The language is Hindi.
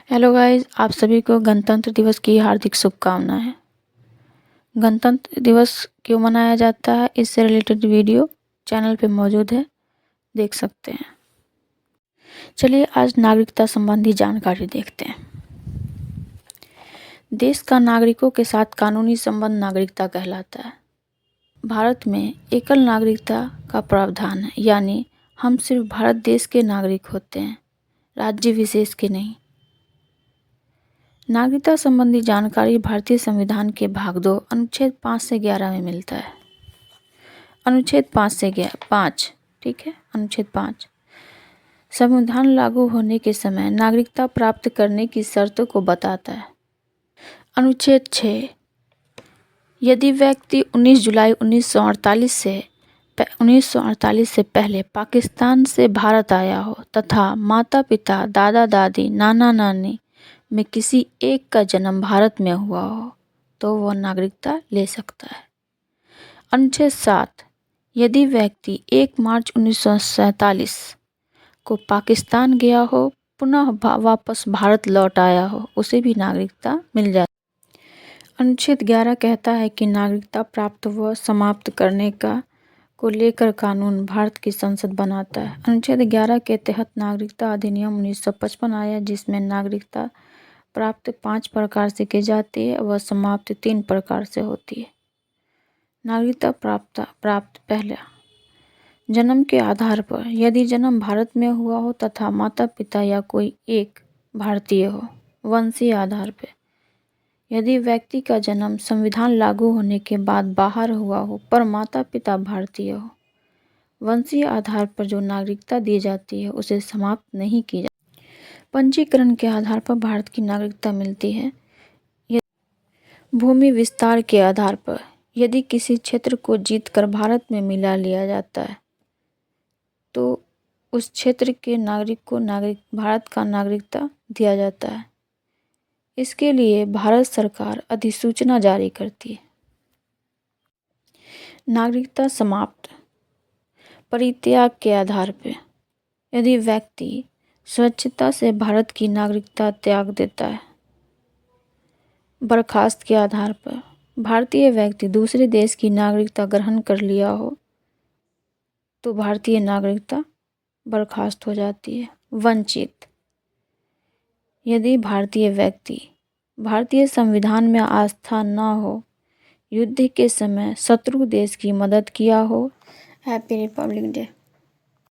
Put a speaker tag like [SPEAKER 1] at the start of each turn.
[SPEAKER 1] हेलो गाइस, आप सभी को गणतंत्र दिवस की हार्दिक शुभकामनाएं। गणतंत्र दिवस क्यों मनाया जाता है, इससे रिलेटेड वीडियो चैनल पे मौजूद है, देख सकते हैं। चलिए आज नागरिकता संबंधी जानकारी देखते हैं। देश का नागरिकों के साथ कानूनी संबंध नागरिकता कहलाता है। भारत में एकल नागरिकता का प्रावधान है, यानी हम सिर्फ भारत देश के नागरिक होते हैं, राज्य विशेष के नहीं। नागरिकता संबंधी जानकारी भारतीय संविधान के भाग 2 अनुच्छेद 5 से 11 में मिलता है। अनुच्छेद 5 से 5, ठीक है। अनुच्छेद 5 संविधान लागू होने के समय नागरिकता प्राप्त करने की शर्तों को बताता है। अनुच्छेद 6 यदि व्यक्ति 19 जुलाई 1948 से पहले पाकिस्तान से भारत आया हो तथा माता पिता, दादा दादी, नाना नानी में किसी एक का जन्म भारत में हुआ हो तो वह नागरिकता ले सकता है। अनुच्छेद 7 यदि व्यक्ति 1 मार्च 1947 को पाकिस्तान गया हो, पुनः वापस भारत लौट आया हो, उसे भी नागरिकता मिल जाती है। अनुच्छेद 11 कहता है कि नागरिकता प्राप्त व समाप्त करने को लेकर कानून भारत की संसद बनाता है। अनुच्छेद 11 के तहत नागरिकता अधिनियम 1955 आया, जिसमें नागरिकता प्राप्त 5 प्रकार से की जाती है व समाप्त 3 प्रकार से होती है। नागरिकता प्राप्त पहला, जन्म के आधार पर, यदि जन्म भारत में हुआ हो तथा माता पिता या कोई एक भारतीय हो। वंशीय आधार पर, यदि व्यक्ति का जन्म संविधान लागू होने के बाद बाहर हुआ हो पर माता पिता भारतीय हो। वंशीय आधार पर जो नागरिकता दी जाती है उसे समाप्त नहीं की जाती। पंजीकरण के आधार पर भारत की नागरिकता मिलती है। भूमि विस्तार के आधार पर, यदि किसी क्षेत्र को जीतकर भारत में मिला लिया जाता है तो उस क्षेत्र के नागरिक को भारत का नागरिकता दिया जाता है। इसके लिए भारत सरकार अधिसूचना जारी करती है। नागरिकता समाप्त परित्याग के आधार पर, यदि व्यक्ति स्वेच्छा से भारत की नागरिकता त्याग देता है। बर्खास्त के आधार पर, भारतीय व्यक्ति दूसरे देश की नागरिकता ग्रहण कर लिया हो तो भारतीय नागरिकता बर्खास्त हो जाती है। वंचित, यदि भारतीय व्यक्ति भारतीय संविधान में आस्था न हो, युद्ध के समय शत्रु देश की मदद किया हो। Happy Republic day.